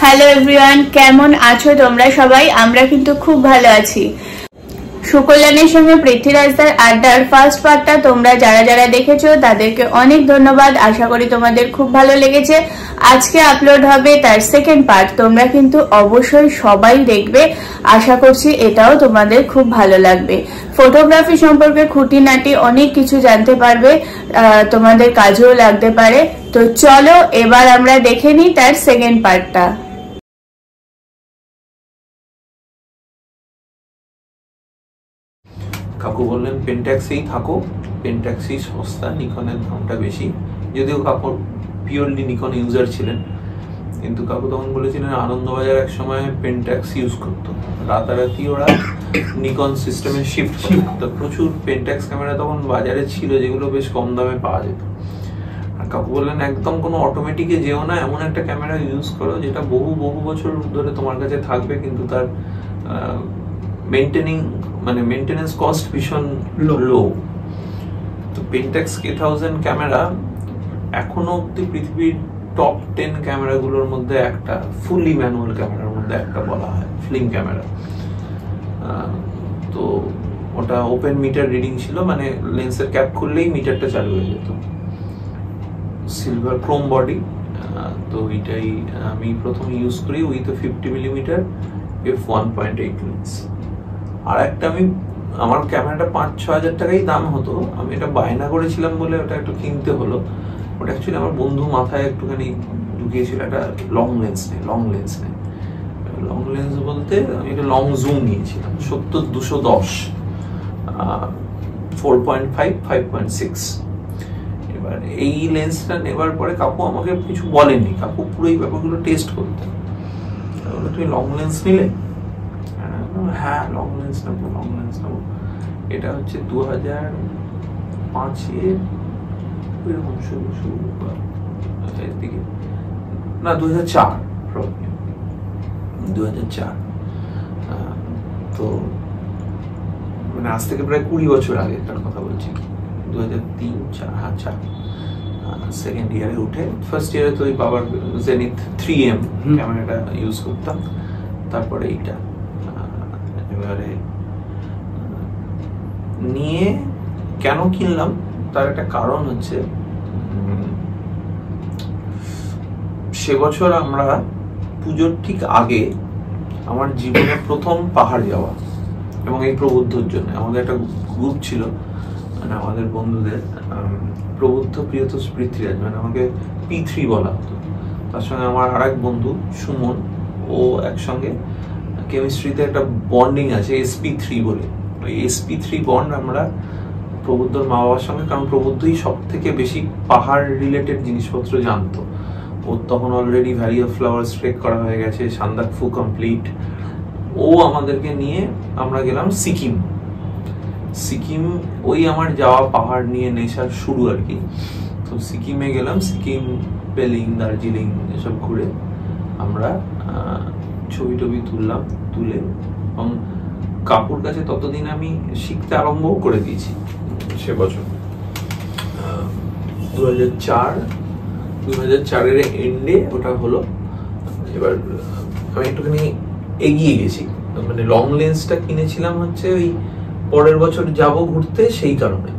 Hello everyone, কেমন আছো তোমরা সবাই? আমরা কিন্তু খুব ভালো আছি। সুকল্যাণের সঙ্গে পৃথ্বীরাজদার আড্ডার ফার্স্ট পার্টটা তোমরা যারা যারা দেখেছো তাদেরকে অনেক ধন্যবাদ। আশা করি তোমাদের খুব ভালো লেগেছে। আজকে আপলোড হবে তার সেকেন্ড পার্ট, তোমরা কিন্তু অবশ্যই সবাই দেখবে। আশা করছি এটাও তোমাদের খুব ভালো লাগবে। ফটোগ্রাফি সম্পর্কে খুঁটিনাটি অনেক কিছু জানতে পারবে, তোমাদের কাজেও লাগতে পারে। তো চলো এবার আমরা দেখে নিই তার সেকেন্ড পার্টটা। কাকু বললেন পেন্ট্যাক্সেই থাকো, পেন্ট্যাক্সই সস্তা, নিকনের দামটা বেশি। যদিও কাকু পিওরলি নিকন ইউজার ছিলেন, কিন্তু কাকু তখন বলেছিলেন আনন্দবাজার এক সময় পেন্ট্যাক্স ইউজ করতো, রাতারাতি ওরা নিকন সিস্টেমে শিফট করতো। প্রচুর পেন্ট্যাক্স ক্যামেরা তখন বাজারে ছিল যেগুলো বেশ কম দামে পাওয়া যেত। আর কাকু বললেন একদম কোনো অটোমেটিকে যেও না, এমন একটা ক্যামেরা ইউজ করো যেটা বহু বহু বছর ধরে তোমার কাছে থাকবে, কিন্তু তার মেইনটেনেন্স কস্ট ভীষণ লো। তো পেন্ট্যাক্স K1000 ক্যামেরা এখনো অব্দি পৃথিবীর টপ 10 ক্যামেরাগুলোর মধ্যে একটা, ফুললি ম্যানুয়াল ক্যামেরার মধ্যে একটা বলা হয়, ফিল্ম ক্যামেরা। তো ওটা ওপেন মিটার রিডিং ছিল, মানে লেন্সের ক্যাপ খুললেই মিটারটা চালু হয়ে যেত। Silver Chrome body. তো এটাই আমি প্রথম ইউজ করি উইথ 50mm f1.8 লেন্স। আর একটা আমার ক্যামেরাটা 5-6 হাজার টাকাই দাম হতো, আমি এটা বায়না করেছিলাম বলে ওটা একটু কিনতে হলো। ওটা অ্যাকচুয়ালি আমার বন্ধু মাথায় একটুখানি ঢুকিয়েছিল, একটা লং লেন্স নেই। লং লেন্স বলতে আমি একটা লং জুম নিয়েছিলাম 70-210 4.5 5.6। এবার এই লেন্সটা নেবার পরে কাকু আমাকে কিছু বলেনি, কাকু পুরো এই ব্যাপারগুলো টেস্ট করতেন। তুমি লং লেন্স নিলে? হ্যাঁ লং লেন্স নেবো। এটা হচ্ছে 2005-এর এরকম শুরু দিকে, না 2004। তো মানে আজ থেকে প্রায় 20 বছর আগেকার কথা বলছি, 2003-4। সেকেন্ড ইয়ারে উঠে, ফার্স্ট ইয়ারে তো ওই বাবার জেনিথ 3M ক্যামেরাটা ইউজ করতাম, তারপরে এইটা। এবারে নিয়ে কেন কিনলাম তার একটা কারণ হচ্ছে, সে বছর আমরা পুজোর ঠিক আগে আমার জীবনে প্রথম পাহাড় যাওয়া, এবং এই প্রবুদ্ধর জন্য আমাদের একটা গ্রুপ ছিল, মানে আমাদের বন্ধুদের, প্রবুদ্ধ প্রিয়তোষ পৃথ্বীরাজ, মানে আমাকে P3 বলা হতো। তার সঙ্গে আমার আর এক বন্ধু সুমন, ও একসঙ্গে কেমিস্ট্রিতে একটা বন্ডিং আছে SP3 বলে। ওই SP3 বন্ড আমরা প্রবুদ্ধর মা বাবার সঙ্গে, কারণ প্রবুদ্ধই সব থেকে বেশি পাহাড় রিলেটেড জিনিসপত্র জানতো। ও তখন already valley of flowers trek করা হয়ে গেছে, সান্দাকফু কমপ্লিট। ও আমাদেরকে নিয়ে আমরা গেলাম সিকিম। ওই আমার যাওয়া পাহাড় নিয়ে নেশার শুরু আর কি। তো সিকিমে গেলাম, সিকিম, পেলিং, দার্জিলিং এসব ঘুরে আমরা ছবি টবি তুলে, এবং কাকুর কাছে ততদিন আমি শিখতে আরম্ভও করে দিয়েছি সে বছর। 2004-এর এন্ডে ওটা হলো। এবার আমি একটুখানি এগিয়ে গেছি, মানে লং লেন্সটা কিনেছিলাম হচ্ছে ওই পরের বছর যাব ঘুরতে, সেই কারণে।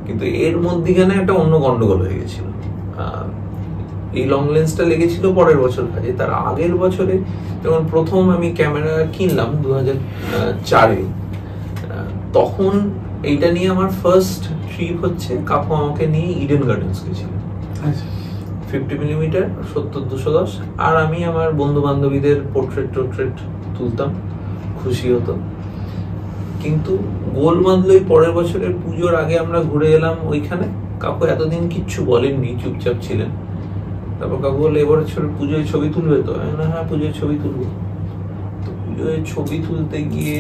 কিন্তু এর মধ্যিখানে একটা অন্য গন্ডগোল হয়ে গেছিল। এই লং লেন্সটা লেগেছিল পরের বছর কাজে। তার আগের বছরে যখন প্রথম আমি ক্যামেরা কিনলাম 2004-এ, তখন এইটা নিয়ে আমার ফার্স্ট ট্রিপ হচ্ছে, কাকু আমাকে নিয়ে ইডেন গার্ডেন্স গেছিল। 50mm 70-210। আর আমি আমার বন্ধু বান্ধবীদের পোর্ট্রেট তুলতাম, খুশি হতো। কিন্তু গোল বাঁধলোই পরের বছরের পুজোর আগে আমরা ঘুরে এলাম ওইখানে। কাকু এতদিন কিচ্ছু বলেননি, চুপচাপ ছিলেন। তারপর কাকু বললো এবার পুজোয় ছবি তুলবে তো? হ্যাঁ পুজোয় ছবি তুলবো। তো পুজোয় ছবি তুলতে গিয়ে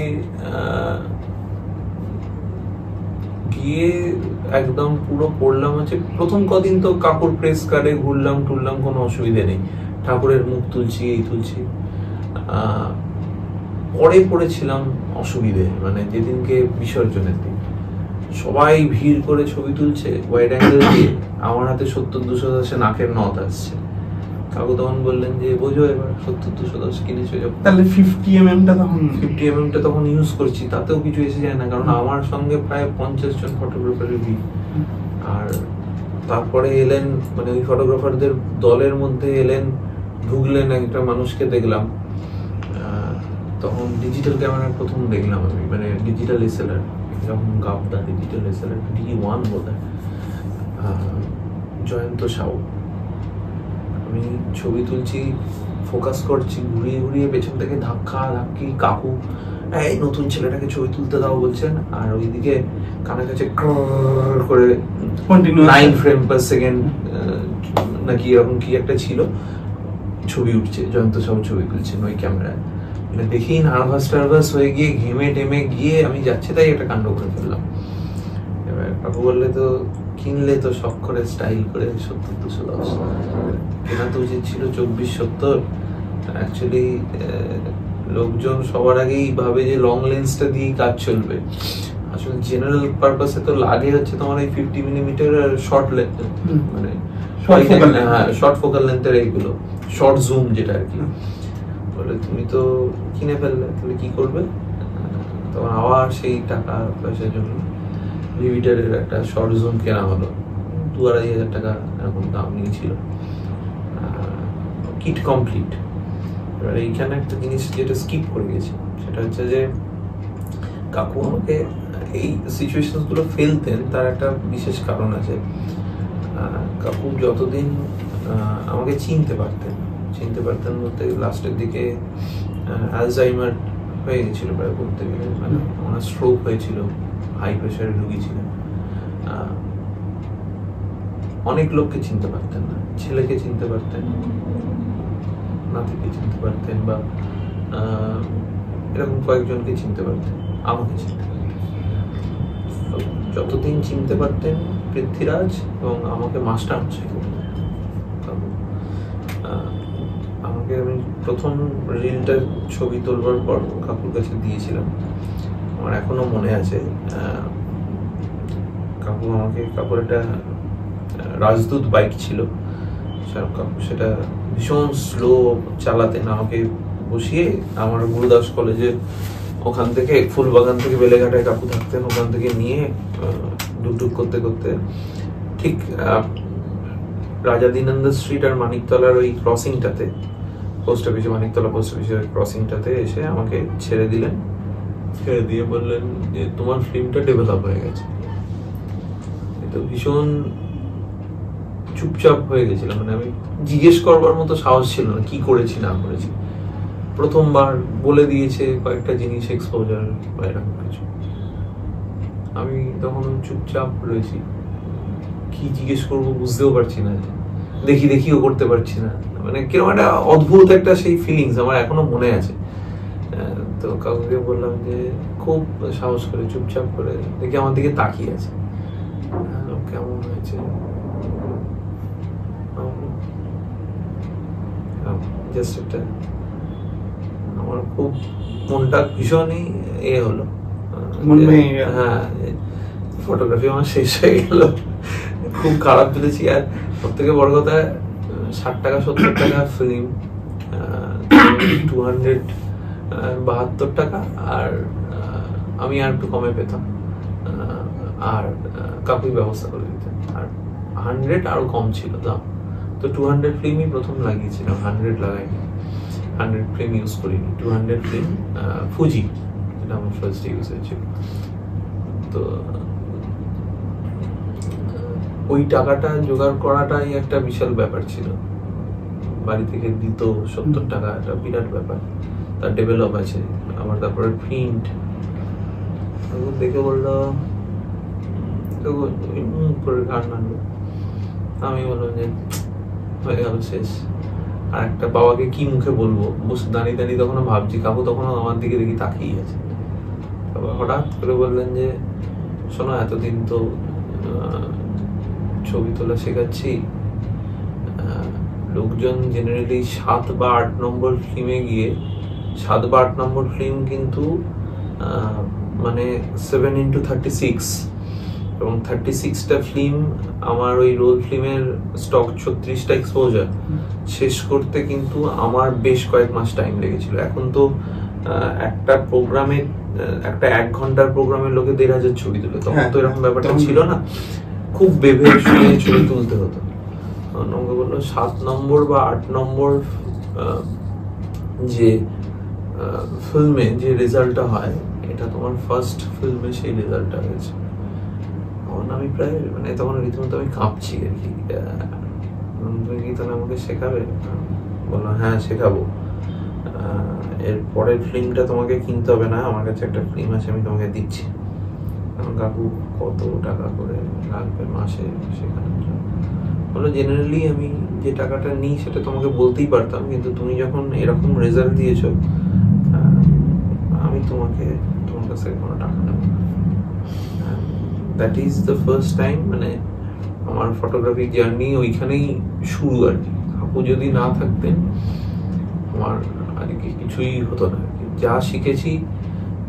একদম পুরো পড়লাম হচ্ছে, প্রথম কদিন তো কাকুর প্রেস কার্ডে ঘুরলাম টুরলাম, কোনো অসুবিধা নেই, ঠাকুরের মুখ তুলছি, এই তুলছি। পরে পড়েছিলাম অসুবিধে, মানে যেদিনকে বিসর্জনের দিন সবাই ভিড় করে ছবি তুলছে ওয়াইড অ্যাঙ্গেল দিয়ে, আমার হাতে 70-210 নাকের নথ আসছে। কাকু তখন বললেন যে বোঝো এবার 70-210 কিনেছো যখন, তাহলে 50mm টা তখন 50mm টা তখন ইউজ করছি, তাতেও কিছু এসে যায় না, কারণ আমার সঙ্গে প্রায় 50 জন ফটোগ্রাফারের ভিড়। আর তারপরে এলেন মানে ওই ফটোগ্রাফারদের দলের মধ্যে এলেন, ঢুকলেন, একটা মানুষকে দেখলাম, তখন ডিজিটাল ক্যামেরার প্রথম দেখলাম আমি, মানে ডিজিটাল এসএলআর, যখন গাবদা ডিজিটাল এসএলআর D1 বোধহয়, জয়ন্ত সাউ। আমি ছবি তুলছি, ফোকাস করছি, ঘুরিয়ে ঘুরিয়ে পেছন থেকে ধাক্কা ধাক্কি, কাকু এই নতুন ছেলেটাকে ছবি তুলতে দাও বলছেন, আর ওইদিকে কানে কাছে করে 9 ফ্রেম পার সেকেন্ড নাকি এরকম কি একটা ছিল, ছবি উঠছে, জয়ন্ত সাউ ছবি তুলছেন ওই ক্যামেরায়। মানে দেখেই নার্ভাস হয়ে গিয়ে ঘেমে টেমে গিয়ে আমি যাচ্ছি তাই একটা কাণ্ড করে ফেললাম। এবার কাকু বললে তো কিনলে তো শখ করে স্টাইল করে 70-210, কেনা তো উচিত ছিল 24-70। অ্যাকচুয়ালি লোকজন সবার আগেই ভাবে যে লং লেন্সটা দিয়েই কাজ চলবে, আসলে জেনারেল পারপাসে তো লাগে হচ্ছে তোমার এই 50mm আর শর্ট লেন্স, মানে শর্ট ফোকাল লেন্থের এইগুলো, শর্ট জুম যেটা আর কি। বলে তুমি তো কিনে ফেললে, তাহলে কি করবে? তখন আবার সেই টাকা পয়সার জন্য লিমিটেডের একটা শর্ট জুম কেনা হলো, 2-2,500 টাকা এরকম দাম নিয়েছিল, কিট কমপ্লিট। এবার এইখানে একটা জিনিস যেটা স্কিপ করে গেছি, সেটা হচ্ছে যে কাকু আমাকে এই সিচুয়েশন গুলো ফেলতেন, তার একটা বিশেষ কারণ আছে। কাকু যতদিন আমাকে চিনতে পারতেন বলতে লাস্টের দিকে অ্যালজাইমার হয়ে গেছিল প্রায় বলতে গেলে, মানে ওনার স্ট্রোক হয়েছিল, হাই প্রেশারের রোগী ছিলেন। অনেক লোককে চিনতে পারতেন না, ছেলেকে চিনতে পারতেন, নাতিকে চিনতে পারতেন, বা এরকম কয়েকজনকে চিনতে পারতেন, আমাকে চিনতে পারতেন। যতদিন চিনতে পারতেন পৃথ্বীরাজ এবং আমাকে মাস্টার আমাকে, আমি প্রথম রিলটার ছবি তোলবার পর কাকুর কাছে দিয়েছিলাম, আমার এখনো মনে আছে। কাকু আমাকে, কাকুর একটা রাজদূত বাইক ছিল, কাকু সেটা ভীষণ স্লো চালাতেন, আমাকে বসিয়ে আমার গুরুদাস কলেজে ওখান থেকে ফুলবাগান থেকে বেলেঘাটায় কাকু থাকতেন, ওখান থেকে নিয়ে ডুকডুক করতে করতে ঠিক রাজা দীনন্দ স্ট্রিট আর মানিকতলার ওই ক্রসিংটাতে, পোস্ট অফিসে, মানিকতলা পোস্ট অফিসের ক্রসিংটাতে এসে আমাকে ছেড়ে দিলেন, ছেড়ে দিয়ে বললেন যে তোমার ফিল্মটা ডেভেলপ হয়ে গেছে। তো ভীষণ চুপচাপ হয়ে গেছিলাম, মানে আমি জিজ্ঞেস করবার মতো সাহস ছিল না কি করেছি না করেছি। প্রথমবার বলে দিয়েছে কয়েকটা জিনিস, এক্সপোজার বা এরকম কিছু। আমি তখন চুপচাপ রয়েছি, কি জিজ্ঞেস করবো বুঝতেও পারছি না, দেখিও করতে পারছি না, মানে কিরকম একটা অদ্ভুত একটা সেই ফিলিংস আমার এখনো মনে আছে। তো কাউকে বললাম যে খুব সাহস করে চুপচাপ করে, দেখি আমার দিকে তাকিয়ে আছে, কেমন হয়েছে, জাস্ট একটা আমার খুব মনটা ভীষণই হলো, হ্যাঁ ফটোগ্রাফি আমার শেষ হয়ে গেল, খুব খারাপ তুলেছি। আর সব থেকে বড় কথা 60 টাকা 70 টাকা ফিল্ম, 272 টাকা, আর আমি আর একটু কমে পেতাম, আর কাকুই ব্যবস্থা করে দিতেন, আর 100 আরো কম ছিল দাম। তো 200 ফিল্মই প্রথম লাগিয়েছিলাম, 100 লাগাইনি, 100 ফিল্ম ইউজ করিনি, 200 ফিল্ম ফুজি, যেটা আমার ফার্স্ট ইউজ হয়েছিল। তো ওই টাকাটা জোগাড় করাটাই একটা বিশাল ব্যাপার ছিল, বাড়ি থেকে দিত 70 টাকা, একটা বিরাট ব্যাপার। তার ডেভেলপ আছে আমার, তারপরে প্রিন্ট দেখে বললো করে গান আনলো, আমি বললাম যে হয়ে গেল শেষ। আর একটা বাবাকে কি মুখে বলবো, বসে দাঁড়িয়ে তখন ভাবছি, কাকু তখন আমার দিকে দেখি তাকিয়ে আছে। বাবা হঠাৎ করে বললেন যে শোনো, এতদিন তো ছবি তোলা শেখাচ্ছি, লোকজন জেনারেলি 7 বা 8 নম্বর ফিল্মে গিয়ে, 7 বা 8 নম্বর ফিল্ম কিন্তু মানে 7x36, এবং 36টা ফিল্ম আমার ওই রোল ফিল্মের স্টক 36টা এক্সপোজার শেষ করতে কিন্তু আমার বেশ কয়েক মাস টাইম লেগেছিল। এখন তো একটা প্রোগ্রামে একটা 1 ঘন্টার প্রোগ্রামের লোকে 1500 ছবি তুলে, তখন তো এরকম ব্যাপারটা ছিল না, খুব ভেবে শুনে ছবি তুলতে হতো। আমাকে বললো 7 নম্বর বা 8 নম্বর যে ফিল্মে যে রেজাল্টটা হয়, এটা তোমার ফার্স্ট ফিল্মে সেই রেজাল্টটা হয়েছে। তখন আমি প্রায় মানে তখন রীতিমতো আমি কাঁপছি আর কি। তুমি কি তাহলে আমাকে শেখাবে? বললো হ্যাঁ শেখাবো, এর পরের ফিল্মটা তোমাকে কিনতে হবে না, আমার কাছে একটা ফিল্ম আছে আমি তোমাকে দিচ্ছি। কারণ কাকু কত টাকা করে লাগবে মাসে সেখানে? বললো জেনারেলি আমি যে টাকাটা নিই সেটা তোমাকে বলতেই পারতাম, কিন্তু তুমি যখন এরকম রেজাল্ট দিয়েছো আমি তোমার কাছে কোনো টাকা নেব না। That is the first time মানে আমার ফটোগ্রাফি জার্নি ওইখানেই শুরু আর কি। আপু যদি না থাকতেন আমার আর কি কিছুই হতো না। যা শিখেছি,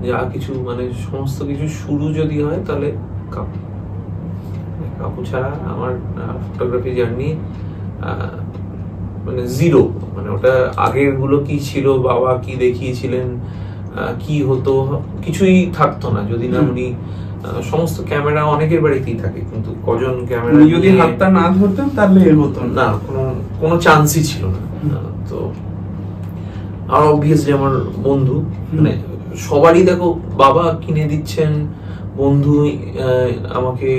যা কিছু মানে সমস্ত কিছু শুরু যদি হয় তাহলে কাকু ছাড়া আমার ফটোগ্রাফি জার্নি মানে জিরো। মানে ওটা আগের গুলো কি ছিল, বাবা কি দেখিয়েছিলেন, কি হতো, কিছুই থাকতো না যদি না উনি সমস্ত ক্যামেরা অনেকের বাড়িতেই থাকে, কিন্তু কজন ক্যামেরা যদি হাতটা না ধরতেন তাহলে হতো না, কোনো চান্সই ছিল না। তো আর অবভিয়াসলি আমার বন্ধু, মানে সবারই দেখো বাবা কিনে দিচ্ছেন, বন্ধু আমাকে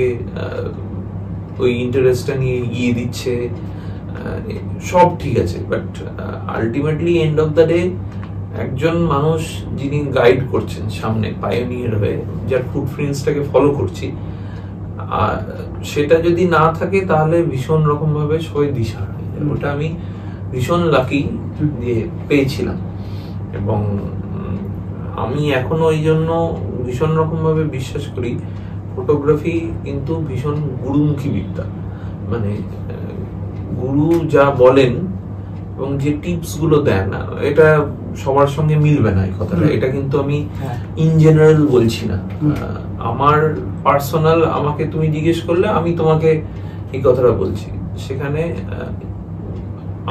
ওই ইন্টারেস্টটা নিয়ে এগিয়ে দিচ্ছে, সব ঠিক আছে, but ultimately end of the day একজন মানুষ যিনি গাইড করছেন সামনে পায়োনিয়ার হয়ে, যার ফুটপ্রিন্টসটাকে ফলো করছি, সেটা যদি না থাকে তাহলে ভীষণ রকম ভাবে সবাই দিশাহারা হয়ে যায়। ওটা আমি ভীষণ লাকি যে পেয়েছিলাম, এবং আমি এখনো ওই জন্য ভীষণ রকম ভাবে বিশ্বাস করি ফটোগ্রাফি কিন্তু ভীষণ গুরুমুখী বিদ্যা। মানে গুরু যা বলেন এবং যে টিপস গুলো দেন, এটা সবার সঙ্গে মিলবে না এই কথাটা, এটা কিন্তু আমি ইন জেনারেল বলছি না, আমার পার্সোনাল, আমাকে তুমি জিজ্ঞেস করলে আমি তোমাকে এই কথাটা বলছি। সেখানে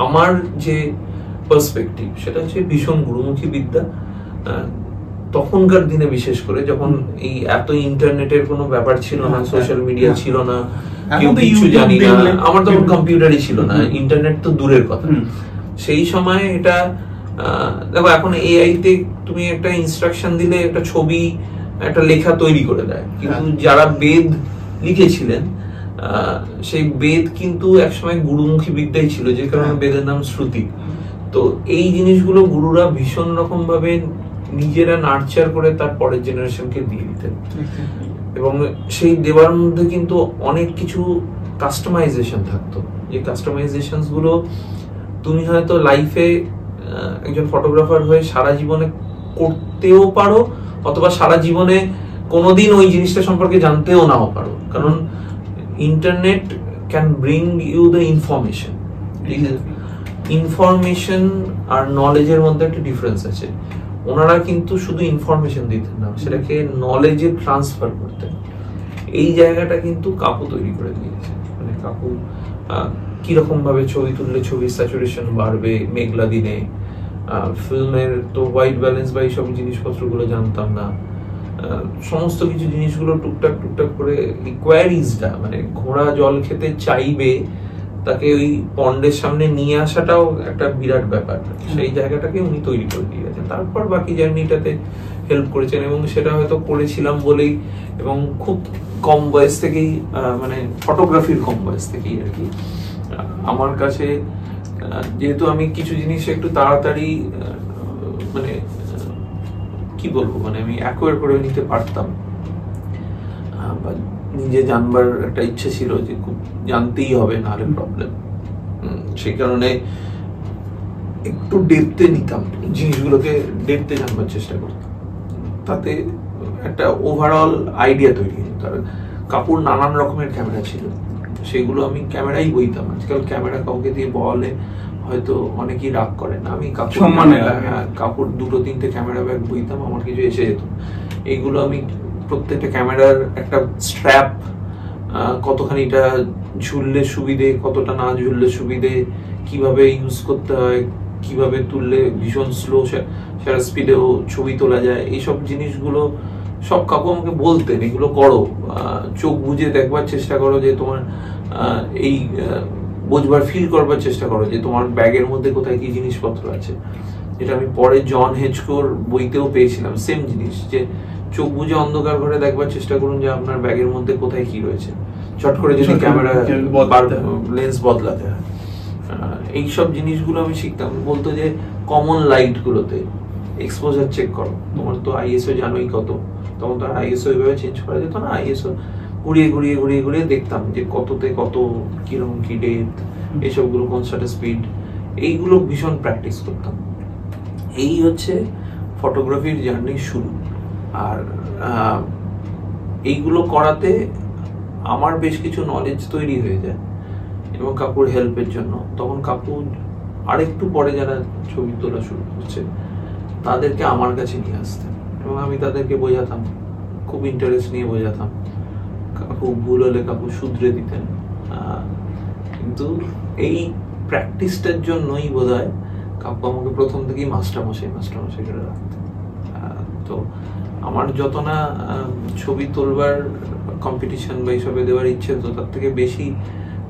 আমার যে পার্সপেক্টিভ সেটা হচ্ছে ভীষণ গুরুমুখী বিদ্যা। তখনকার দিনে বিশেষ করে যখন এই এত ইন্টারনেটের কোনো ব্যাপার ছিল না, সোশ্যাল মিডিয়া ছিল না, কেউ কিছু জানি না, আমার তখন কম্পিউটারই ছিল না, ইন্টারনেট তো দূরের কথা। সেই সময় এটা দেখো এখন এআই তে তুমি একটা ইনস্ট্রাকশন দিলে একটা ছবি, একটা লেখা তৈরি করে দেয়, কিন্তু যারা বেদ লিখেছিলেন সেই বেদ কিন্তু একসময় গুরুমুখী বিদ্যাই ছিল, যে কারণে বেদের নাম শ্রুতি। তো এই জিনিসগুলো গুরুরা ভীষণ রকম ভাবে নিজেরা নার্চার করে তার পরের জেনারেশনকে দিয়ে দিতেন, এবং সেই দেওয়ার মধ্যে কিন্তু অনেক কিছু কাস্টমাইজেশন থাকতো, যে কাস্টমাইজেশন গুলো তুমি হয়তো লাইফে একজন ফটোগ্রাফার হয়ে সারা জীবনে করতেও পারো, অথবা সারা জীবনে কোনোদিন ওই জিনিসটা সম্পর্কে জানতেও নাও পারো, কারণ internet can bring you the information. Information আর নলেজের মধ্যে একটা ডিফারেন্স আছে। ওনারা কিন্তু শুধু ইনফরমেশন দিতেন না, সেটাকে নলেজে ট্রান্সফার করতেন। এই জায়গাটা কিন্তু কাকু তৈরি করে দিয়েছে। মানে কাকু কিরকম ভাবে ছবি তুললে ছবির স্যাচুরেশন বাড়বে মেঘলা দিনে, ফিল্মের তো হোয়াইট ব্যালেন্স বা এইসব জিনিসপত্রগুলো জানতাম না, সমস্ত কিছু জিনিসগুলো টুকটাক টুকটাক করে কোয়ারিজটা, মানে ঘোড়া জল খেতে চাইবে তাকে ওই পন্ডের সামনে নিয়ে আসাটাও একটা বিরাট ব্যাপার, সেই জায়গাটাকে উনি তৈরি করে দিয়ে গেছেন। তারপর বাকি জার্নিটাতে হেল্প করেছেন, এবং সেটা হয়তো করেছিলাম বলেই, এবং খুব কম বয়স থেকেই, মানে ফটোগ্রাফির কম বয়স থেকেই আর কি আমার কাছে, যেহেতু আমি কিছু জিনিস একটু তাড়াতাড়ি মানে কি বলবো, মানে আমি অ্যাকোয়ার করে নিতে পারতাম, বা নিজে জানবার একটা ইচ্ছে ছিল যে খুব জানতেই হবে, নাহলে প্রবলেম। সেই কারণে একটু ডেপথে নিতাম জিনিসগুলোকে, ডেপথে জানবার চেষ্টা করতাম, তাতে একটা ওভারঅল আইডিয়া তৈরি হতো। আর কাপুর নানান রকমের ক্যামেরা ছিল, সেগুলো আমি ক্যামেরাই বইতাম। আজকাল ক্যামেরা কাউকে দিয়ে বলে হয়তো অনেকেই রাগ করে না, আমি কাপুর 2-3টে ক্যামেরা ব্যাগ বইতাম, আমার কিছু এসে যেত। এইগুলো আমি প্রত্যেকটা ক্যামেরার একটা স্ট্র্যাপ কতখানি এটা ঝুললে সুবিধে, কতটা না ঝুললে সুবিধে, কিভাবে ইউজ করতে হয়, কিভাবে তুললে ভীষণ স্লো সেটা স্পিডেও ছবি তোলা যায়, এইসব জিনিসগুলো সব কাকু আমাকে বলতেন, এগুলো করো, চোখ বুঝে দেখবার চেষ্টা করো, যে তোমার এই বুঝবার ফিল করবার চেষ্টা করো যে তোমার ব্যাগের মধ্যে কোথায় কি জিনিসপত্র আছে। যেটা আমি পরে জন হেচকোর বইতেও পেয়েছিলাম, সেম জিনিস, যে চোখ বুঝে অন্ধকার ঘরে দেখবার চেষ্টা করুন যে আপনার ব্যাগের মধ্যে কোথায় কি রয়েছে, চট করে যদি ক্যামেরা লেন্স বদলাতে হয়। এইসব জিনিসগুলো আমি শিখতাম। বলতো যে কমন লাইট গুলোতে এক্সপোজার চেক করো, তোমার তো আইএসও জানোই কত, তখন তো আইএসও এইভাবে চেঞ্জ করা যেত না, আইএসও ঘুরিয়ে ঘুরিয়ে ঘুরিয়ে ঘুরিয়ে দেখতাম যে কততে কত, কিরকম কি ডেপথ, এইসবগুলো কোন শাটার স্পিড, এইগুলো ভীষণ প্র্যাকটিস করতাম। এই হচ্ছে ফটোগ্রাফির জার্নি শুরু। আর এইগুলো করাতে আমার বেশ কিছু নলেজ তৈরি হয়ে যায়, এবং কাকুর হেল্পের জন্য। তখন কাকু আরেকটু পরে যারা ছবি তোলা শুরু করছে তাদেরকে আমার কাছে নিয়ে আসতেন, এবং আমি তাদেরকে বোঝাতাম, খুব ইন্টারেস্ট নিয়ে বোঝাতাম। কাকু ভুল হলে কাকু শুধরে দিতেন। কিন্তু এই প্র্যাকটিসটার জন্যই বোধহয় কাকু আমাকে প্রথম থেকেই মাস্টারমশাই করে রাখতেন। তো আমার যত না ছবি তোলবার কম্পিটিশন বা এইসবে দেওয়ার ইচ্ছে হতো, তার থেকে বেশি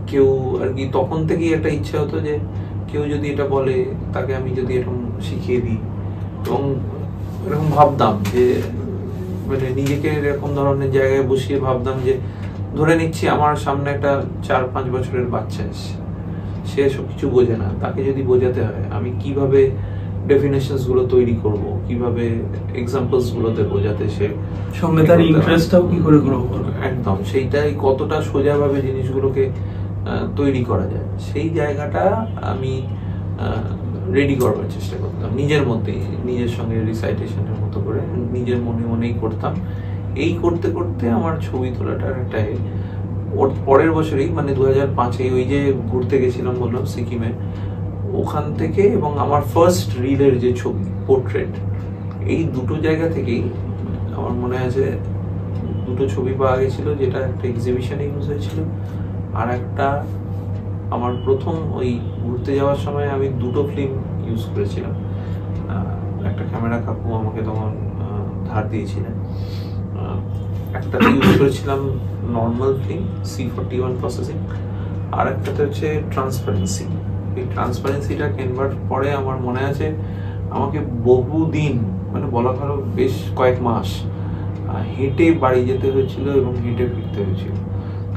কেউ আর কি তখন থেকেই একটা ইচ্ছা হতো যে কেউ যদি এটা বলে তাকে আমি যদি এরকম শিখিয়ে দিই। এবং এরকম ভাবতাম যে মানে নিজেকে এরকম ধরনের জায়গায় বসিয়ে ভাবতাম যে ধরে নিচ্ছি আমার সামনে একটা 4-5 বছরের বাচ্চা এসছে, সে সব কিছু বোঝে না, তাকে যদি বোঝাতে হয় আমি কিভাবে ডেফিনেশনস গুলো তৈরি করব, কিভাবে এক্সাম্পলস গুলো দেবো যাতে সে সঙ্গে তার ইন্টারেস্টটাও কি করে গ্রো করবে। একদম সেইটাই, কতটা সোজাভাবে জিনিসগুলোকে তৈরি করা যায়, সেই জায়গাটা আমি রেডি করবার চেষ্টা করতাম নিজের মধ্যেই, নিজের সঙ্গে রিসাইটেশনের মতো করে নিজের মনে মনেই করতাম। এই করতে করতে আমার ছবি তোলাটার একটা ওর পরের বছরেই মানে 2005-এ ওই যে ঘুরতে গেছিলাম বললাম সিকিমে, ওখান থেকে এবং আমার ফার্স্ট রিলের যে ছবি পোর্ট্রেট, এই দুটো জায়গা থেকেই আমার মনে আছে দুটো ছবি পাওয়া গেছিল, যেটা একটা এক্সিবিশনে ইউজ হয়েছিল, আর একটা আমার প্রথম ওই ঘুরতে যাওয়ার সময় আমি দুটো ফিল্ম ইউজ করেছিলাম। একটা ক্যামেরা কাকু আমাকে তখন ধার দিয়েছিলেন, একটা ইউজ করেছিলাম নর্মাল ফিল্ম C41 প্রসেসিং, আর একটাতে হচ্ছে ট্রান্সপারেন্সি। এই ট্রান্সপারেন্সিটা কেনবার পরে আমার মনে আছে আমাকে বহুদিন, মানে বলা ভালো বেশ কয়েক মাস হেঁটে বাড়ি যেতে হয়েছিল এবং হেঁটে ফিরতে হয়েছিল,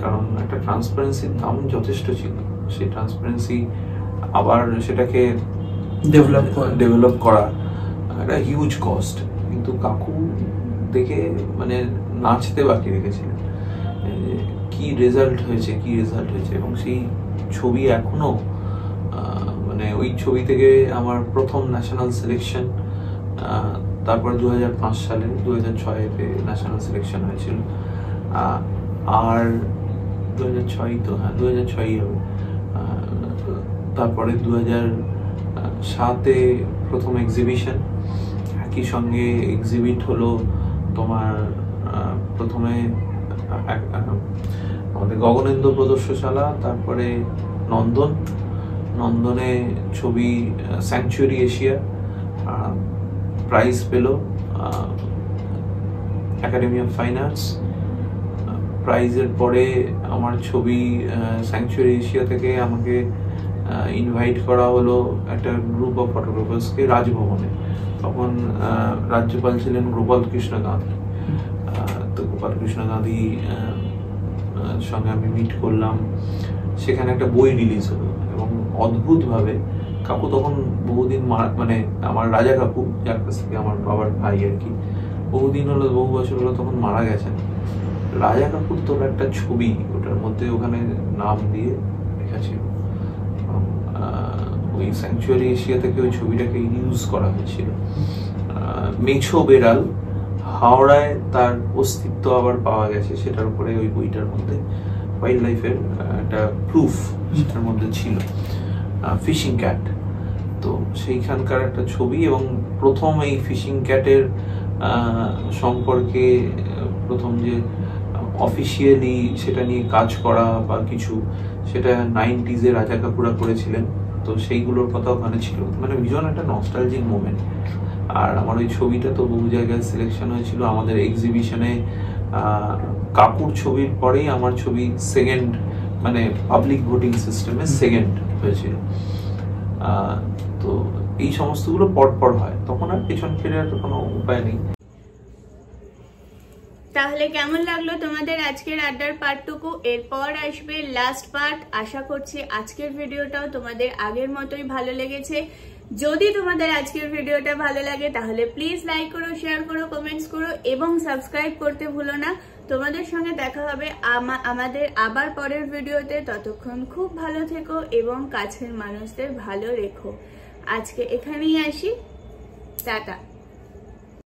কারণ একটা ট্রান্সপারেন্সির দাম যথেষ্ট ছিল। সেই ট্রান্সপারেন্সি আবার সেটাকে ডেভেলপ করা একটা হিউজ কস্ট। কিন্তু কাকু দেখে মানে নাচতে বাকি রেখেছিলেন কি রেজাল্ট হয়েছে এবং সেই ছবি এখনো মানে ওই ছবি থেকে আমার প্রথম ন্যাশনাল সিলেকশন, তারপর 2005 সালে 2006-তে ন্যাশনাল সিলেকশন হয়েছিল, আর 2006 তো হ্যাঁ 2006 হবে, তারপরে 2007-এ প্রথম এক্সিবিশন, একই সঙ্গে এক্সিবিট হলো তোমার প্রথমে আমাদের গগনেন্দ্র প্রদর্শনশালা, তারপরে নন্দনে ছবি স্যাংচুয়ারি এশিয়া প্রাইজ পেল, একাডেমি অফ ফাইন আর্টস প্রাইজের পরে আমার ছবি স্যাংচুয়ারি এশিয়া থেকে আমাকে ইনভাইট করা হলো একটা গ্রুপ অফ ফটোগ্রাফার্সকে রাজভবনে। তখন রাজ্যপাল ছিলেন গোপাল কৃষ্ণ গান্ধী। তো গোপাল কৃষ্ণ গান্ধী সঙ্গে আমি মিট করলাম, সেখানে একটা বই রিলিজ হলো, এবং অদ্ভুতভাবে কাকু তখন বহুদিন মানে আমার রাজা কাকু, যার কাছ থেকে আমার বাবার ভাই আর কি, বহু বছর হলো তখন মারা গেছেন। রাজা কাকুর তোলা একটা ছবি, ওটার মধ্যে ওখানে নাম দিয়ে লেখা ছিল, ওই স্যাংচুয়ারি এশিয়া থেকে ওই ছবিটাকে ইউজ করা হয়েছিল। মেছো বেড়াল হাওড়ায় তার অস্তিত্ব আবার পাওয়া গেছে, সেটার উপরে ওই বইটার মধ্যে ওয়াইল্ড লাইফের একটা প্রুফ সেটার মধ্যে ছিল, ফিশিং ক্যাট। তো সেইখানকার একটা ছবি, এবং প্রথম এই ফিশিং ক্যাটের সম্পর্কে প্রথম যে অফিসিয়ালি সেটা নিয়ে কাজ করা বা কিছু, সেটা 90s রাজা কাপুরা করেছিলেন, তো সেইগুলোর কথা ওখানে ছিল। মানে ভীষণ একটা নস্টালজিক মোমেন্ট। আর আমার ওই ছবিটা তো বহু জায়গায় সিলেকশন হয়েছিল। আমাদের এক্সিবিশনে কাপুর ছবির পরেই আমার ছবি সেকেন্ড, মানে পাবলিক ভোটিং সিস্টেমে সেকেন্ড হয়েছিল। তো এই সমস্তগুলো পরপর হয়, তখন আর পেছন ফিরে আর কোনো উপায় নেই। তাহলে কেমন লাগলো তোমাদের আজকের আড্ডার পার্টটুকু? এরপর আসবে লাস্ট পার্ট। আশা করছি আজকের ভিডিওটাও তোমাদের আগের মতোই ভালো লেগেছে। যদি তোমাদের আজকের ভিডিওটা ভালো লাগে তাহলে প্লিজ লাইক করো, শেয়ার করো, কমেন্টস করো এবং সাবস্ক্রাইব করতে ভুলো না। তোমাদের সঙ্গে দেখা হবে আমাদের আবার পরের ভিডিওতে। ততক্ষণ খুব ভালো থেকো এবং কাছের মানুষদের ভালো রেখো। আজকে এখানেই আসি, টাটা।